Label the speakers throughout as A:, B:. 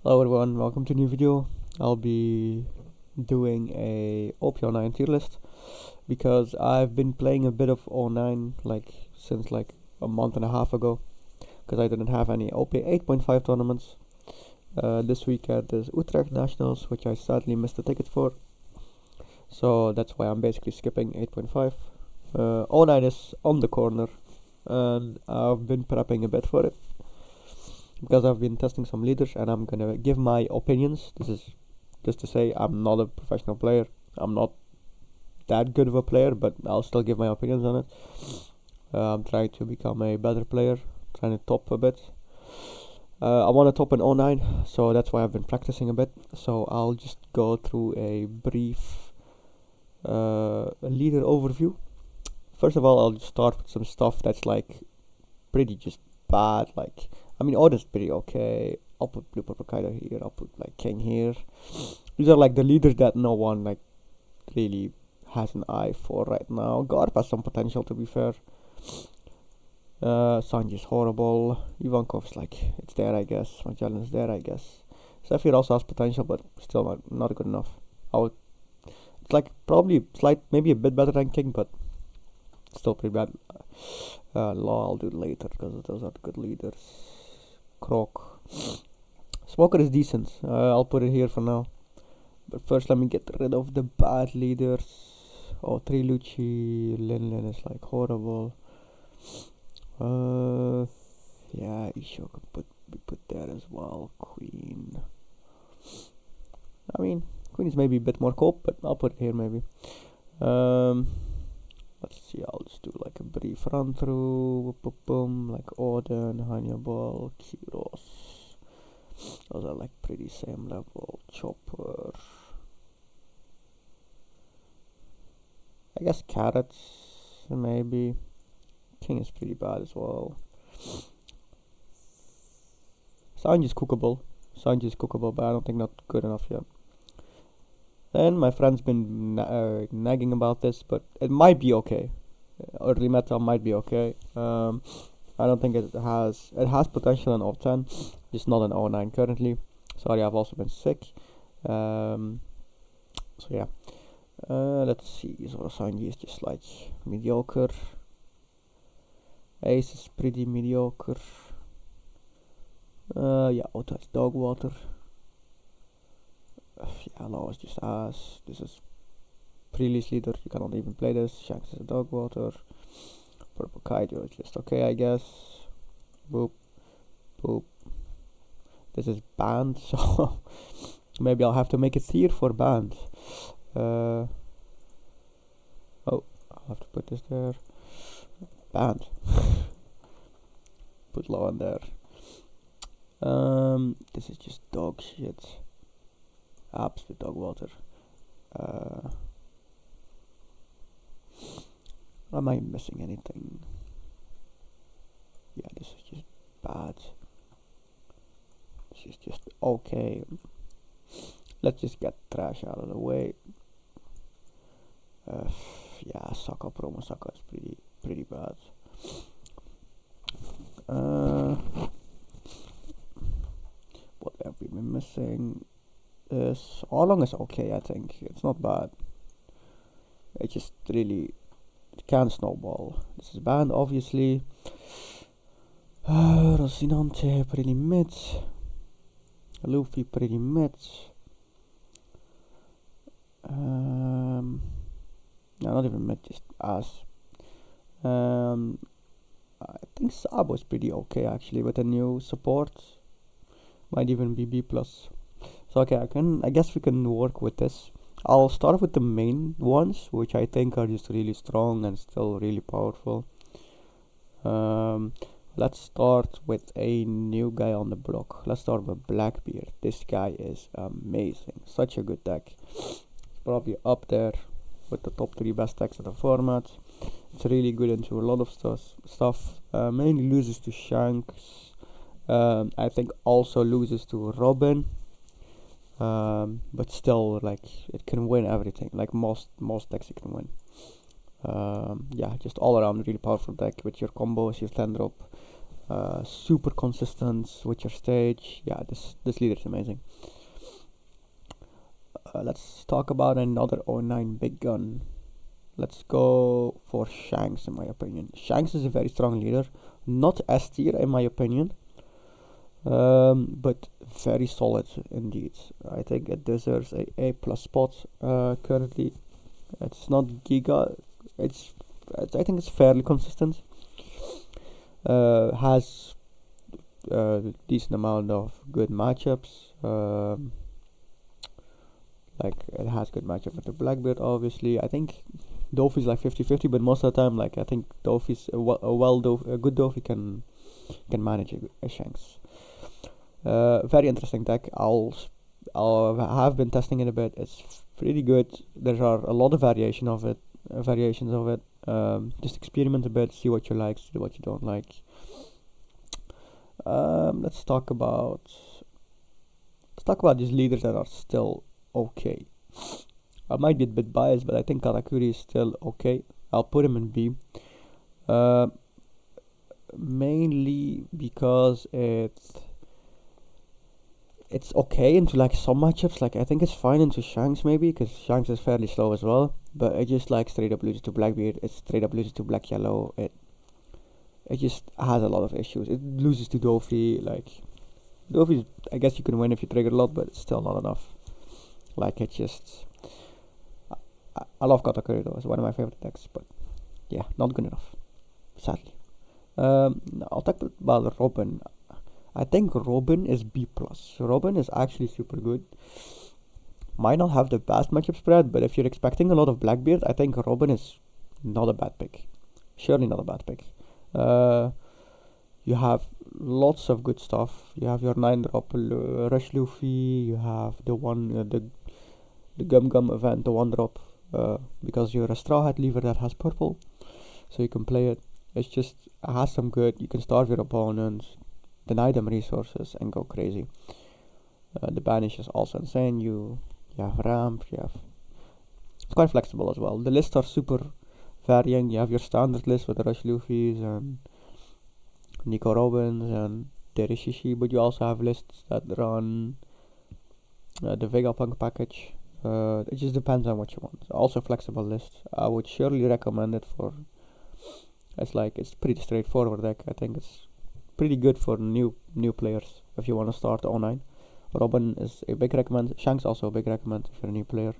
A: Hello everyone, welcome to a new video. I'll be doing a op09 tier list because I've been playing a bit of o9 since a month and a half ago because I didn't have any op 8.5 tournaments. This weekend there's Utrecht Nationals, which I sadly missed the ticket for, so that's why I'm basically skipping 8.5. o9 is on the corner and I've been prepping a bit for it because I've been testing some leaders and I'm gonna give my opinions. This is just to say I'm not a professional player. I'm not that good of a player, but I'll still give my opinions on it. I'm trying to become a better player, trying to top a bit. I want to top an o9, so that's why I've been practicing a bit. So I'll just go through a brief leader overview. First of all, I'll just start with some stuff that's pretty just bad. Order's pretty okay. I'll put Blue Purple Kaido here. I'll put King here. These are the leaders that no one really has an eye for right now. Garp has some potential, to be fair. Sanji's horrible. Ivankov's it's there, I guess. Magellan's there, I guess. Zephyr also has potential, but still not good enough. It's probably maybe a bit better than King, but still pretty bad. Law I'll do later because those are the good leaders. Croc. Smoker is decent. I'll put it here for now. But first let me get rid of the bad leaders. Oh, Trilucci. Lin is horrible. Yeah, Isho can be put there as well. Queen. Queen is maybe a bit more cope, but I'll put it here maybe. Let's see, I'll just do a brief run through. Boom, Odin, Hannibal, Kyros. Those are pretty same level. Chopper. I guess Carrots, maybe. King is pretty bad as well. Sanji's cookable. But I don't think not good enough yet. Then my friend's been nagging about this, but it might be okay. Early meta might be okay. I don't think it has potential in op10, just not in o9 currently. Sorry, I've also been sick. So yeah. Let's see. Zoro Sanji is just mediocre. Ace is pretty mediocre. Yeah, Otto is dog water. Yeah, Law is just ass. This is pre-release leader, you cannot even play this. Shanks is a dog water. Purple Kaido is just okay, I guess. Boop. Boop. This is banned, so maybe I'll have to make a tier for banned. Oh, I'll have to put this there. Banned. Put Law in there. This is just dog shit. Absolute dog water. Am I missing anything? Yeah, this is just bad. This is just okay. Let's just get trash out of the way. Yeah, Saka promo Saka is pretty bad. What have we been missing? Along is okay, I think. It's not bad. It just really can snowball. This is banned, obviously. Rocinante, pretty mid. Luffy, pretty mid. No, not even mid, just ass. I think Sabo is pretty okay, actually, with a new support. Might even be B+. So okay, I guess we can work with this. I'll start with the main ones, which I think are just really strong and still really powerful. Let's start with a new guy on the block. Let's start with Blackbeard. This guy is amazing. Such a good deck. Probably up there with the top 3 best decks of the format. It's really good into a lot of stuff. Mainly loses to Shanks. I think also loses to Robin. But still, it can win everything. Most decks it can win. Yeah, just all around really powerful deck with your combos, your 10 drop. super consistent with your stage. Yeah, this leader is amazing. Let's talk about another O9 big gun. Let's go for Shanks, in my opinion. Shanks is a very strong leader, not S tier in my opinion, but very solid indeed. I think it deserves a A+ spot currently. It's not Giga. I think it's fairly consistent. Has decent amount of good matchups. Like it has good matchup with the Blackbeard. Obviously, I think Dofi's like 50-50, but most of the time, like I think Dofi's a good Dofi can manage a Shanks. Very interesting deck. I'll have been testing it a bit. It's pretty good. There are a lot of variations of it. Just experiment a bit, see what you like, see what you don't like. Let's talk about these leaders that are still okay. I might be a bit biased, but I think Karakuri is still okay. I'll put him in B. Mainly because it's okay into like some matchups. Like I think it's fine into Shanks maybe, because Shanks is fairly slow as well. But it just like straight up loses to Blackbeard. It straight up loses to Black Yellow. It just has a lot of issues. It loses to Dofi. Like Dofi, I guess you can win if you trigger a lot, but it's still not enough. Like it just, I love Katakuri though. It's one of my favorite decks, but yeah, not good enough, sadly. I'll talk about Robin. I think Robin is B+. Robin is actually super good. Might not have the best matchup spread, but if you're expecting a lot of Blackbeard, I think Robin is not a bad pick. Surely not a bad pick. You have lots of good stuff. You have your 9-drop Rush Luffy. You have the Gum Gum event, the 1-drop, because you're a Straw Hat lever that has purple, so you can play it. It has some good. You can starve your opponents, deny them resources, and go crazy. The banish is also insane. You have ramp. It's quite flexible as well. The lists are super varying. You have your standard list with the Rush Luffy's and Nico Robins and Terishishi, but you also have lists that run the Vegapunk package. It just depends on what you want. Also flexible list. I would surely recommend it for. It's pretty straightforward deck. I think it's pretty good for new players if you want to start O9. Robin is a big recommend. Shanks also a big recommend if you're a new player.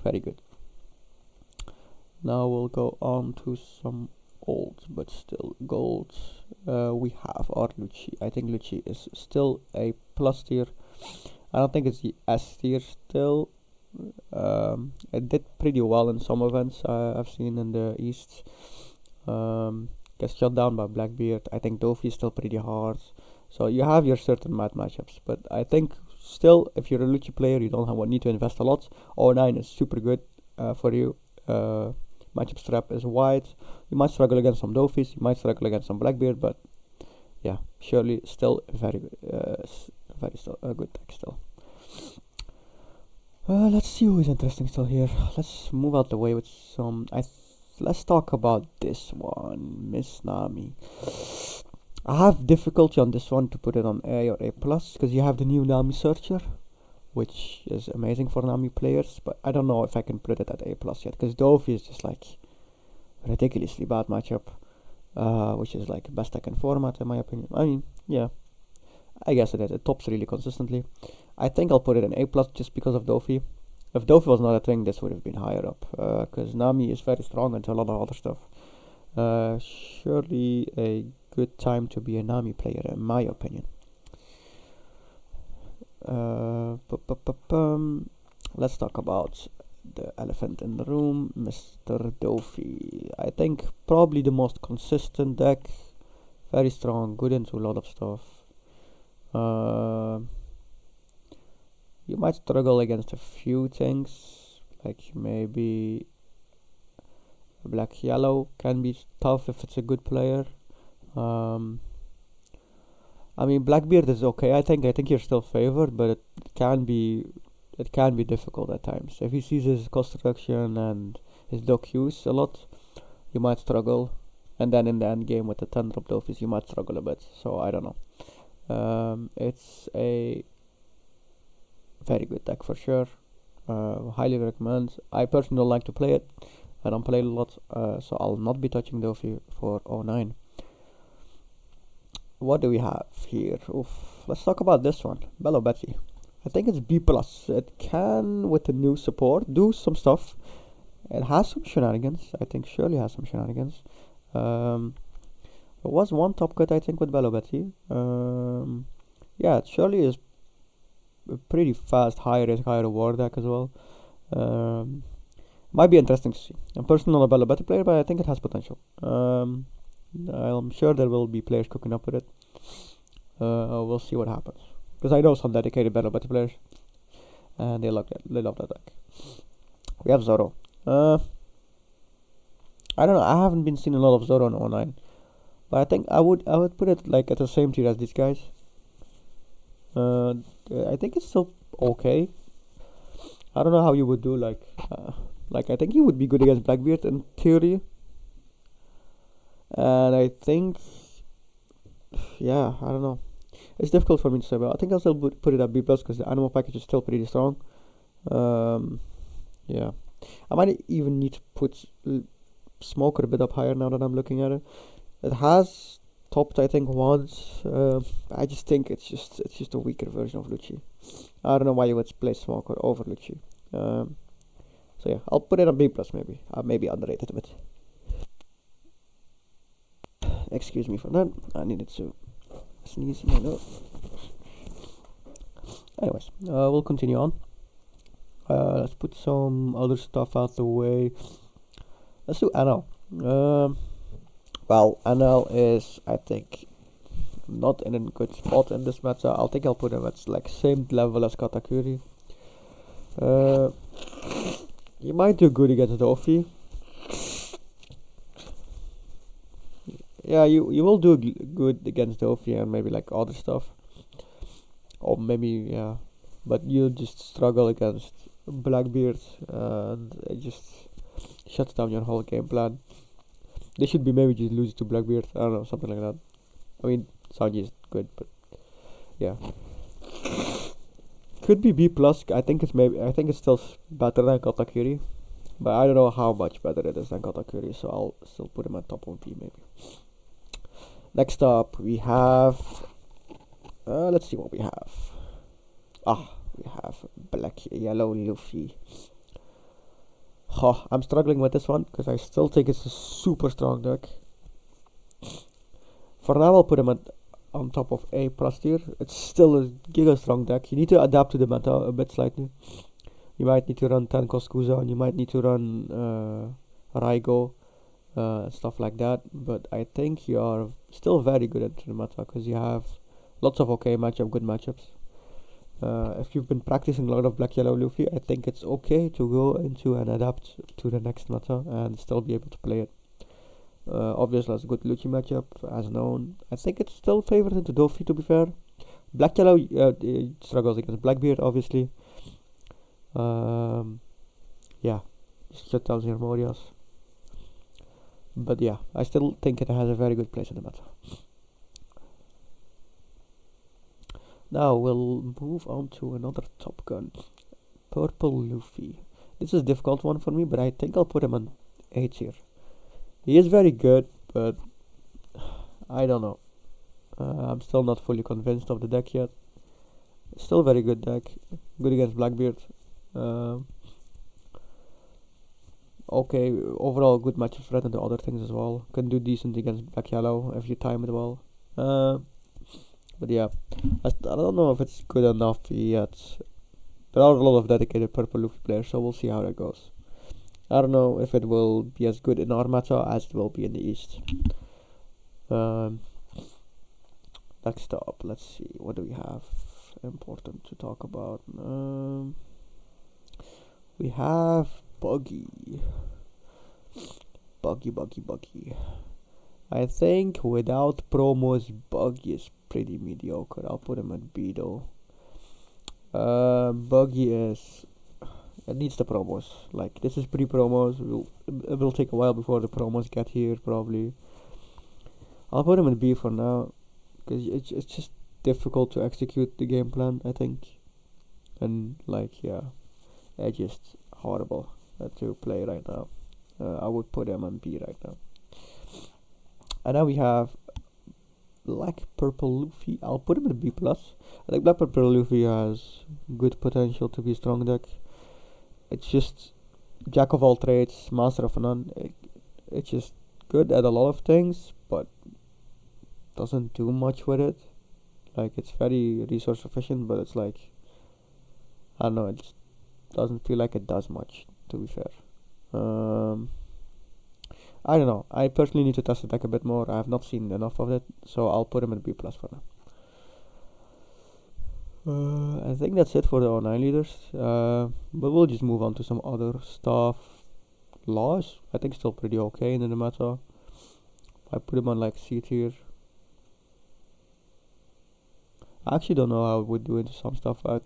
A: Very good. Now we'll go on to some old but still gold. We have our Lucci. I think Lucci is still a plus tier. I don't think it's the S tier still. It did pretty well in some events I've seen in the East. Gets shut down by Blackbeard. I think Dofi is still pretty hard. So you have your certain matchups. But I think still, if you're a Lucci player, you don't need to invest a lot. O9 is super good for you. Matchup strap is wide. You might struggle against some Dofis. You might struggle against some Blackbeard. But yeah, surely still very good. Very still a good deck still. Let's see who is interesting still here. Let's move out the way with some. Let's talk about this one, Miss Nami. I have difficulty on this one to put it on A or A+, because you have the new Nami Searcher, which is amazing for Nami players, but I don't know if I can put it at A+ yet, because Dofi is just like ridiculously bad matchup, which is like best deck in format in my opinion. I mean, yeah, I guess it is. It tops really consistently. I think I'll put it in A+ just because of Dofi. If Dofi was not a thing, this would have been higher up, because Nami is very strong into a lot of other stuff. Surely a good time to be a Nami player, in my opinion. Let's talk about the elephant in the room, Mr. Dofi. I think probably the most consistent deck, very strong, good into a lot of stuff. You might struggle against a few things, like maybe Black Yellow can be tough if it's a good player. I mean, Blackbeard is okay. I think you're still favored, but it can be difficult at times. If he sees his cost reduction and his dock use a lot, you might struggle. and then in the end game with the 10 drop Dofis you might struggle a bit, so I don't know. It's a very good deck for sure. Highly recommend. I personally don't like to play it. I don't play it a lot, so I'll not be touching Dofi for O9. What do we have here? Oof. Let's talk about this one, Bello Betty. I think it's B+. It can, with the new support, do some stuff. It has some shenanigans. I think surely has some shenanigans. There was one top cut I think with Bello Betty. Yeah, it surely is a pretty fast, high risk, high reward deck as well. Might be interesting to see. I'm personally not a Bello Betty player, but I think it has potential. I'm sure there will be players cooking up with it. We'll see what happens. Because I know some dedicated Bello Betty players, and they love that deck. We have Zoro. I don't know. I haven't been seeing a lot of Zoro on online, but I think I would put it like at the same tier as these guys. I think it's still okay. I don't know how you would do like I think he would be good against Blackbeard in theory, and I think yeah, I don't know. It's difficult for me to say, but I think I'll still put it at B+ because the animal package is still pretty strong. Yeah, I might even need to put Smoker a bit up higher now that I'm looking at it. It has topped I think once. I just think it's just a weaker version of Lucci. I don't know why you would play Smoker over Lucci. So yeah, I'll put it on B+ maybe. I maybe underrated a bit. Excuse me for that. I needed to sneeze in my nose. Anyways, we'll continue on. Let's put some other stuff out the way. Let's do NL. Well, NL is, I think, not in a good spot in this meta. I'll put him at like same level as Katakuri. You might do good against Dofi. Yeah, you will do good against Dofi and maybe like other stuff. Or maybe, yeah. But you just struggle against Blackbeard and it just shuts down your whole game plan. They should be maybe just lose to Blackbeard. I don't know, something like that. I mean, Sanji is good, but yeah. Could be B+. I think it's still better than Katakuri. But I don't know how much better it is than Katakuri, so I'll still put him at top 1P maybe. Next up, we have... let's see what we have. We have Black Yellow Luffy. I'm struggling with this one, because I still think it's a super strong deck. For now, I'll put him on top of A+ tier. It's still a giga strong deck. You need to adapt to the meta a bit slightly. You might need to run Tenko Skuza, and you might need to run Raigo. Stuff like that, but I think you are still very good at the meta because you have lots of okay good matchups. If you've been practicing a lot of Black Yellow Luffy, I think it's okay to go into and adapt to the next meta and still be able to play it. Obviously, it's a good Lucci matchup, as known. I think it's still favored into Dofi, to be fair. Black Yellow struggles against Blackbeard, obviously. Yeah, shut down your Morias. But yeah, I still think it has a very good place in the meta. Now we'll move on to another Top Gun. Purple Luffy. This is a difficult one for me, but I think I'll put him on A tier. He is very good, but I don't know. I'm still not fully convinced of the deck yet. Still very good deck. Good against Blackbeard. Okay, overall good matchup threat and the other things as well. Can do decent against Black Yellow if you time it well. But yeah, I don't know if it's good enough yet. There are a lot of dedicated Purple Luffy players, so we'll see how that goes. I don't know if it will be as good in our meta as it will be in the East. Next up, let's see, what do we have important to talk about? We have Buggy. I think without promos, Buggy is pretty mediocre. I'll put him at B though. Buggy is... It needs the promos. Like, this is pre-promos. It will take a while before the promos get here, probably. I'll put him in B for now, because it's just difficult to execute the game plan, I think. And, like, yeah, it's just horrible to play right now. I would put him on B right now. And now we have Black Purple Luffy. I'll put him in B+. I think Black Purple Luffy has good potential to be a strong deck. It's just jack of all trades, master of none. It's just good at a lot of things, but doesn't do much with it. Like, it's very resource efficient, but it's like, I don't know, it just doesn't feel like it does much, to be fair. I don't know. I personally need to test the deck a bit more. I have not seen enough of it, so I'll put him in B+ for now. I think that's it for the O9 leaders. But we'll just move on to some other stuff. Laws, I think still pretty okay in the meta. I put him on like C tier. I actually don't know how I would do into some stuff. I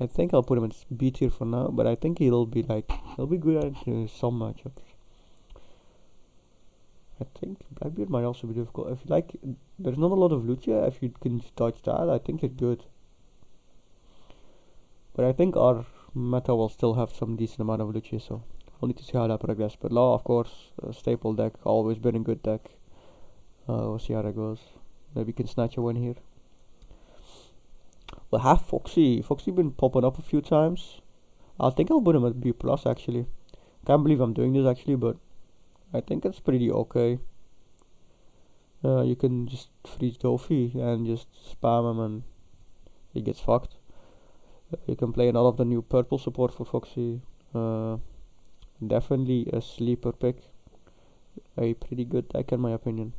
A: think I'll put him in B tier for now, but I think he'll be good at some matchups. I think Blackbeard might also be difficult. If you like, there's not a lot of Lucia. If you can dodge that, I think it's good. But I think our meta will still have some decent amount of Lucia, so we'll need to see how that progresses. But Law, of course, a staple deck, always been a good deck. We'll see how that goes. Maybe we can snatch a win here. We'll have Foxy. Foxy been popping up a few times. I think I'll put him at B+ actually. Can't believe I'm doing this actually, but I think it's pretty okay. You can just freeze Doffy and just spam him and he gets fucked. You can play another of the new purple support for Foxy. Definitely a sleeper pick. A pretty good deck in my opinion.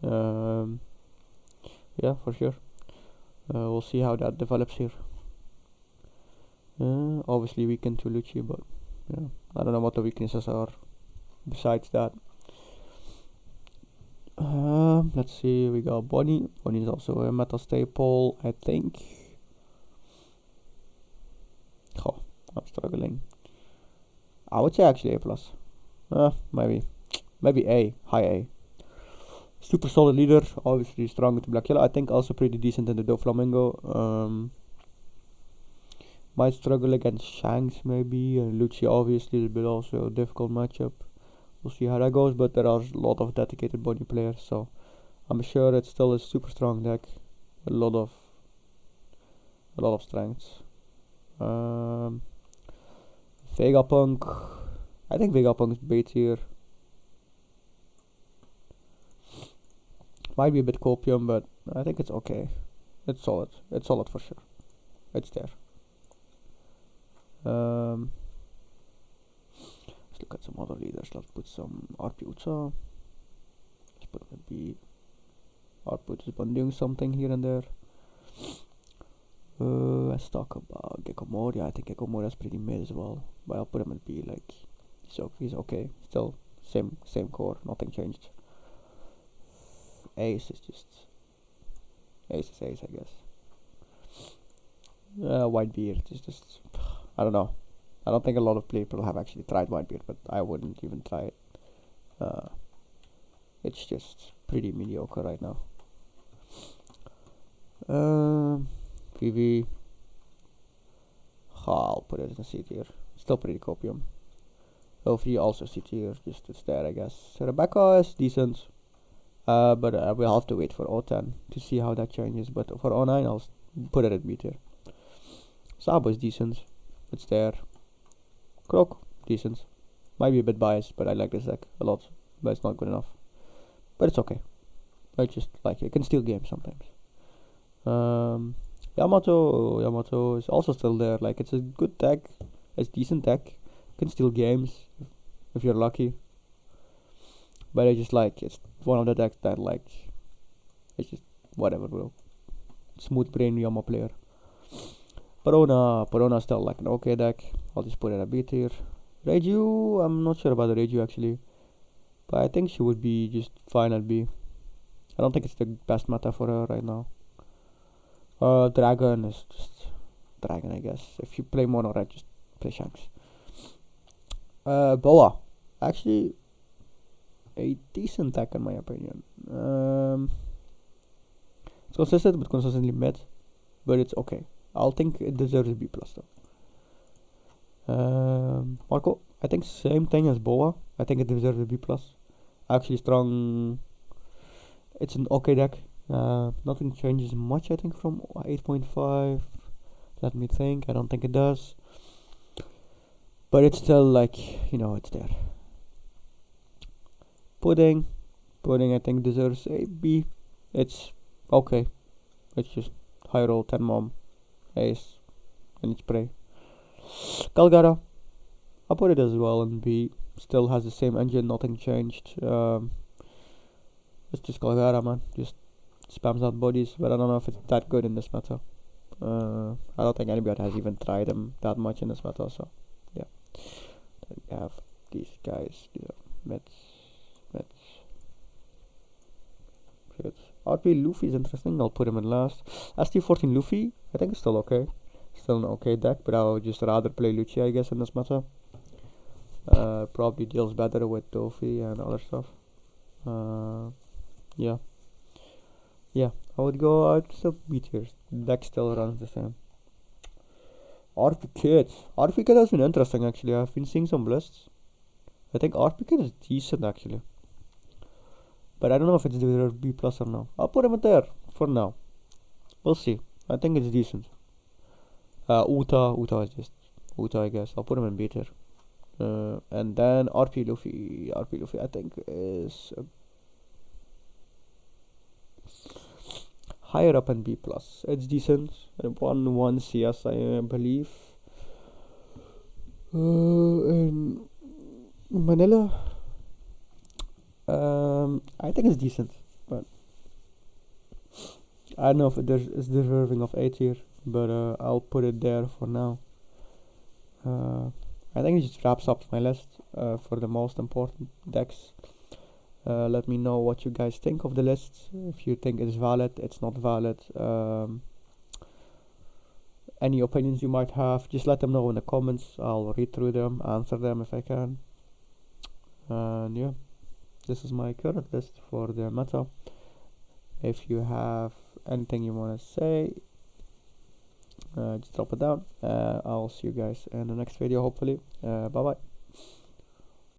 A: Yeah, for sure. We'll see how that develops here. Obviously weakened to Lucci, but yeah, I don't know what the weaknesses are besides that. Let's see, we got Bonnie. Bonnie is also a meta staple, I think. Oh, I'm struggling. I would say actually A+. Maybe A, high A. Super solid leader, obviously strong into black yellow. I think also pretty decent in the Doflamingo. Might struggle against Shanks maybe, and Lucia obviously, but also a difficult matchup. We'll see how that goes, but there are a lot of dedicated Bonnie players, so I'm sure it's still a super strong deck. A lot of strengths. Vegapunk. I think Vegapunk is B tier. Might be a bit copium, but I think it's okay. It's solid. It's solid for sure. It's there. Let's look at some other leaders. Let's put some RP Utsa. Let's put it B. RP has been doing something here and there. Let's talk about Gekomori. I think Gekomori is pretty mid as well, but I'll put him at B. Like, so he's okay. Still same core. Nothing changed. Ace is Ace, I guess. Whitebeard is just, I don't know. I don't think a lot of people have actually tried Whitebeard, but I wouldn't even try it. It's just pretty mediocre right now. PV. I'll put it in C tier. Still pretty copium. Elfie also C tier, just it's there I guess. Rebecca is decent. But we'll have to wait for O10 to see how that changes. But for O9, I'll put it at B tier. Sabo is decent. It's there. Croc, decent. Might be a bit biased, but I like this deck a lot. But it's not good enough. But it's okay. I just like it. It can steal games sometimes. Yamato is also still there. Like, it's a good deck. It's a decent deck. Can steal games if you're lucky. But I just like, it's one of the decks that like, it's just whatever, bro. Smooth brain Yama player. Perona still like an okay deck. I'll just put it at B tier. Reiju, I'm not sure about the Reiju actually, but I think she would be just fine at B. I don't think it's the best meta for her right now. Dragon is just Dragon, I guess. If you play mono red, just play Shanks. Boa, actually, a decent deck in my opinion. It's consistent but consistently mid, but it's okay. I'll think it deserves a B plus though. Marco, I think same thing as Boa. I think it deserves a B plus. Actually strong. It's an okay deck. Nothing changes much I think from 8.5. Let me think. I don't think it does. But it's still like, it's there. Pudding I think deserves a B. It's okay. It's just high roll 10 mom, ace, and it's prey. Calgara, I put it as well in B. Still has the same engine, nothing changed. It's just Calgara, man. Just spams out bodies, but I don't know if it's that good in this meta. I don't think anybody has even tried them that much in this meta, so yeah. Then we have these guys, Mets. Shit. RP Luffy is interesting, I'll put him in last. ST14 Luffy, I think it's still okay. Still an okay deck, but I would just rather play Lucci, I guess, in this meta. Probably deals better with Tofi and other stuff. Yeah, I would go out still B tiers. Deck still runs the same. RP Kid has been interesting actually. I've been seeing some lists. I think RP Kid is decent actually, but I don't know if it's B plus or no. I'll put him there for now. We'll see. I think it's decent. Uta is just Uta, I guess. I'll put him in B tier. And then RP Luffy I think is higher up in B plus. It's decent. 1 CS I believe. In Manila, I think it's decent, but I don't know if it's deserving of A tier, but I'll put it there for now. I think it just wraps up my list for the most important decks. Let me know what you guys think of the list. If you think it's valid, it's not valid. Any opinions you might have, just let them know in the comments. I'll read through them, answer them if I can. And yeah, this is my current list for the meta. If you have anything you want to say, just drop it down. I'll see you guys in the next video hopefully. Bye bye.